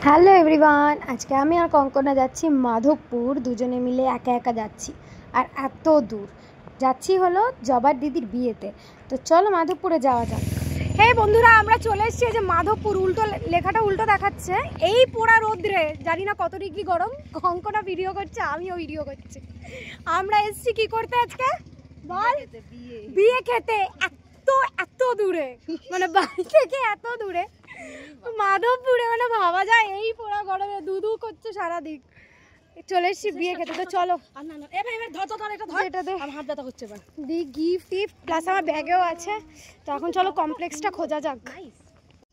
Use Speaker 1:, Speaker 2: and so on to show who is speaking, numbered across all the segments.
Speaker 1: Hello everyone, আজকে আমি আর কঙ্কনা যাচ্ছি মাধবপুর। দুজনে মিলে একা একা যাচ্ছি, আর এত দূর যাচ্ছি হলো জবার দিদির বিয়েতে। তো চলো মাধবপুরে যাওয়া যাক।
Speaker 2: হে বন্ধুরা, আমরা চলে এসেছি যে মাধবপুর। উল্টো লেখাটা উল্টো দেখাচ্ছে। এই পোড়া রোদ্রে জানি না কত ডিগ্রি গরম। কঙ্কনা ভিডিও করছে, আমিও ভিডিও করছি। আমরা এসেছি কি করতে আজকে বল? বিয়ে খেতে। এত দূরে, মানে বাড়ি থেকে এত দূরে মাধবপুরে, মানে ভাবা যায় এই পোড়া গরমে দুদু করছে সারাদিন। চলে এসেছি বিয়ে খেতে। তো চলো দি গিফট টিফট প্লাস আমার ব্যাগেও আছে। তো এখন চলো কমপ্লেক্সটা খোঁজা যাক।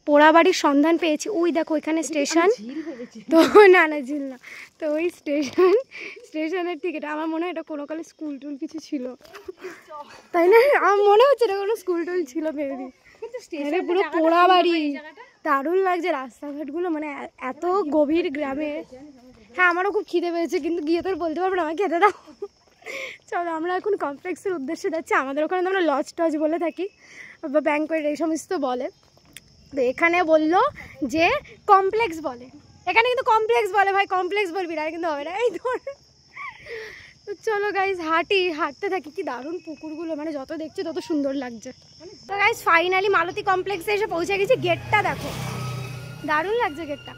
Speaker 2: পোড়া বাড়ির সন্ধান পেয়েছি। ওই দেখো ওইখানে স্টেশন। তো না ঝিল না, তো ওই স্টেশনের টিকিট। আমার মনে হয় এটা কোনো কালে স্কুল টুল কিছু ছিল, তাই না? আমার মনে হচ্ছে এটা কোনো স্কুল টুল ছিল ভেবে। পুরো পোড়া বাড়ি, দারুণ লাগছে রাস্তাঘাটগুলো, মানে এত গভীর গ্রামে। হ্যাঁ, আমারও খুব খিদে পেয়েছে, কিন্তু গিয়ে তোর বলতে পারবো না আমাকে খেতে দাও। চলো আমরা এখন কমপ্লেক্সের উদ্দেশ্যে যাচ্ছি। আমাদের ওখানে তো আমরা লজ টজ বলে থাকি, বা ব্যাংকোয়েট এই সমস্ত বলে। তো এখানে বললো যে কমপ্লেক্স বলে, এখানে কিন্তু কমপ্লেক্স বলে। ভাই কমপ্লেক্স বলবি না কিন্তু হবে না, এই ধর। তো চলো গাইজ হাঁটতে থাকি। কি দারুণ পুকুরগুলো, মানে যত দেখছি তত সুন্দর লাগছে। তো গাইজ ফাইনালি মালতী কমপ্লেক্সে এসে পৌঁছে গেছি। গেটটা দেখো, দারুণ লাগছে গেটটা।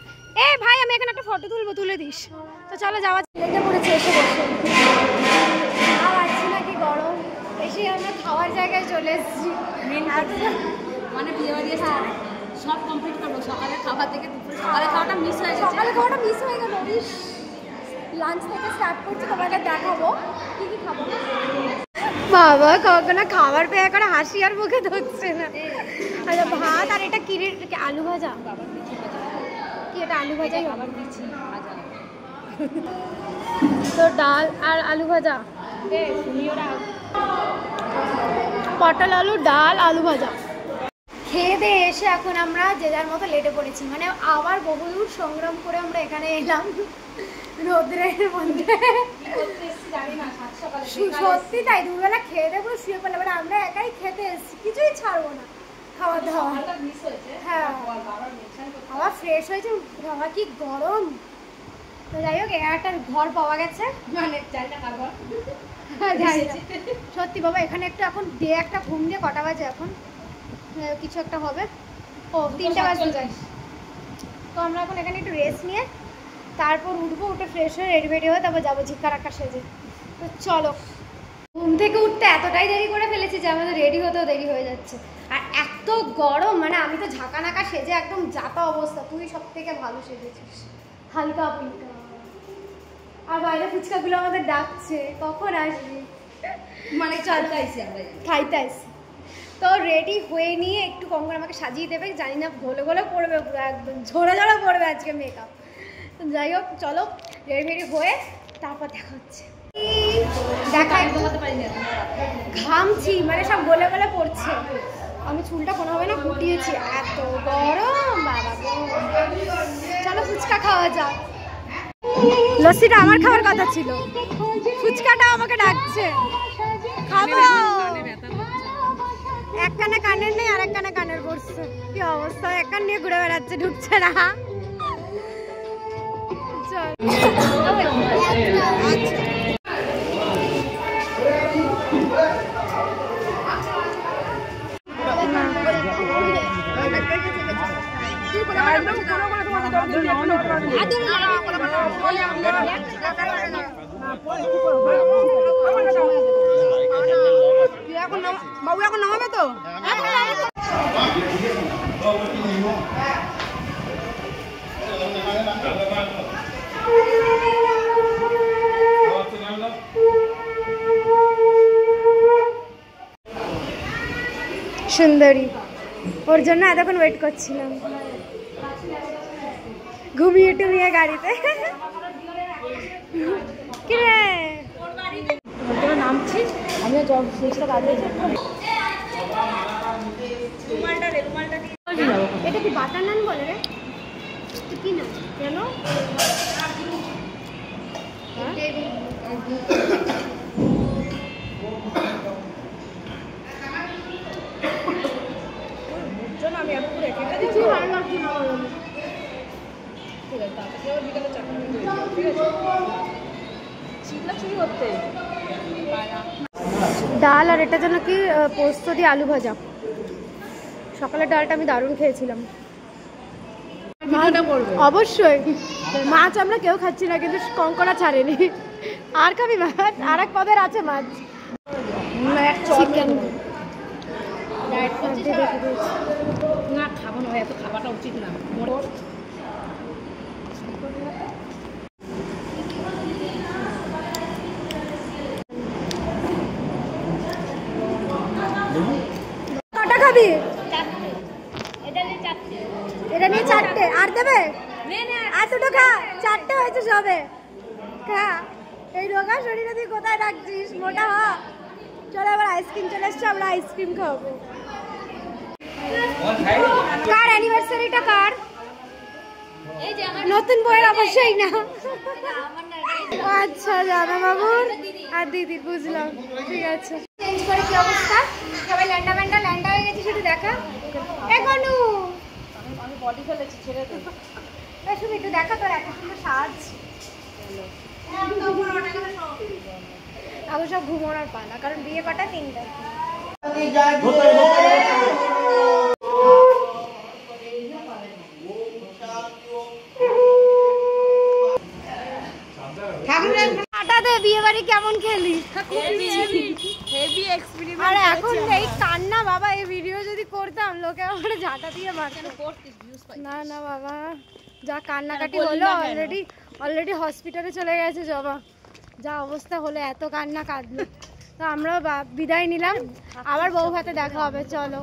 Speaker 2: এ ভাই, আমি এখানে একটা ফটো তুলবো, তুলে দিস। তো চলো যাওয়া। লেগে পড়েছে, এসে বসে আর আসছি না, কি গরম। এসে আমরা খাওয়ার জায়গায় চলে এসেছি।
Speaker 3: মানে বিয়ে বাড়ি সব কমপ্লিট করবো। সকালে খাবার থেকে দুপুরে সকালে খাওয়াটা মিস হয়ে গেছে।
Speaker 2: সকালে খাওয়াটা মিস হয়ে গেল। লাঞ্চ থেকে স্টার্ট করছি, তোমাকে দেখাবো কি কি খাবো। বাবা কখনো খাবার পেয়ে করে হাসি আর মুখে ধরছে না। আচ্ছা, ভাত আর এটা কি আলু ভাজা। কি এটা আলু ভাজাই হবে? তো ডাল আর আলু ভাজা, পটল আলু ডাল আলু ভাজা। খেয়ে দিয়ে এসে এখন আমরা যে যার মতো লেটে পড়েছি। মানে আবার বহুদূর সংগ্রাম করে আমরা এখানে এলাম রোদ্রের মধ্যে। সত্যি তাই, দুবেলা খেয়ে দিয়ে পুরো শুয়ে পড়লাম। মানে আমরা একাই খেতে এসেছি, কিছুই ছাড়বো না। খাওয়া দাওয়া হ্যাঁ, খাওয়া ফ্রেশ হয়েছে। বাবা কি গরম। তো যাই হোক, একটা ঘর পাওয়া গেছে। মানে সত্যি বাবা, এখানে একটু এখন একটা ঘুম দিয়ে কটা বাজে এখন, কিছু একটা হবে। ও 3টে বাজতে যায়। তো আমরা এখন এখানে একটু রেস্ট নিয়ে তারপর উঠবো। উঠে ফ্রেশ হয়ে রেডি হয়ে তারপর যাবো ঝিক্কা সেজে। তো চলো। ঘুম থেকে উঠতে এতটাই দেরি করে ফেলেছি যে আমাদের রেডি হতেও দেরি হয়ে যাচ্ছে। আর এত গরম, মানে আমি তো ঝাঁকা নাকা সেজে একদম যাতা অবস্থা। তুই সব থেকে ভালো সেজেছিস, হালকা ফুলকা। আর বাইরে ফুচকাগুলো আমাদের ডাকছে, কখন আসবি?
Speaker 3: মানে
Speaker 2: খাইতে আসি। তো রেডি হয়ে নিয়ে একটু কঙ্কন আমাকে সাজিয়ে দেবে। জানি না ঘোলে পড়বে, পুরো একদম ঝরে পড়বে আজকে মেকআপ। তো যাই হোক, চলো রেডি হয়ে তারপর দেখা হচ্ছে। ঘামছি, মানে সব গলে পড়ছে। আমি চুলটা কোনোভাবে না গুটিয়েছি, এত গরম বাবা। চলো ফুচকা খাওয়া যাক। লস্যিটা আমার খাওয়ার কথা ছিল, ফুচকাটা আমাকে ডাকছে। খাবো। এক কানে কানের নেই, আর এক কানে কানের পড়ছে। কি অবস্থা, এক কান নিয়ে ঘুরে বেড়াচ্ছে, ঢুকছে না। বাবু এখন নামাবে তো? সুন্দরী, ওর জন্য এতক্ষণ ওয়েট করছিলাম, ঘুমিয়ে টুমিয়ে গাড়িতে। কি রে নামছি আমি, এটা কি বাটার নান বলে রে? কি না কেন? আমি
Speaker 3: ঠিক আছে, তারপরে আবার বিকালে 4টা ঠিক আছে? চিল্লা চুরি করতে
Speaker 2: ডাল আর এটা যেন কি পোস্ত দিয়ে আলু ভাজা। সকালের ডালটা আমি দারুণ খেয়েছিলাম। অবশ্যই মাছ আমরা কেউ খাচ্ছি না, কিন্তু কঙ্কড়া ছাড়েনি। আর খাবি মাছ? আর এক পদের আছে মাছ, চিকেন।
Speaker 3: না খাবো না, এত খাওয়াটা উচিত না।
Speaker 2: কটা খাবি? এটা নিয়ে 4টে। আর দেবে? আর দুটো খা, 4টে হয়েছে সবে। খা, এই রোগা শরীরে তুই কোথায় রাখছিস? মোটা হ। চলো এবার আইসক্রিম চলে এসছে, আমরা আইসক্রিম খাবো। কার অ্যানিভার্সারিটা কার? নতুন বইয়ের অবশ্যই না। আচ্ছা জানা বাবুর আর দিদির, বুঝলাম, ঠিক আছে। চেঞ্জ করে কি অবস্থা? সবাই ল্যান্ডা হয়ে গেছে, শুধু দেখা। এখনো
Speaker 3: আমি বডি ফেলেছি, ছেড়ে দে।
Speaker 2: শুধু একটু দেখা তোর এত সুন্দর সাজ। আগে সব ঘুমোনোর পালা, কারণ বিয়ে কটা 3টা। বিয়ে বাড়ি কেমন খেলি?
Speaker 3: Heavy experiment.
Speaker 2: আর এখন এই কান্না বাবা, এই ভিডিও যদি করতাম লোকে আমার ঝাঁটা দিয়ে মারতো। না না বাবা, যা কান্নাকাটি হলো, অলরেডি হসপিটালে চলে গেছে জবা। যা অবস্থা হলো, এত কান্না কাঁদলো। তো আমরাও বিদায় নিলাম, আবার বউ ভাতে দেখা হবে, চলো।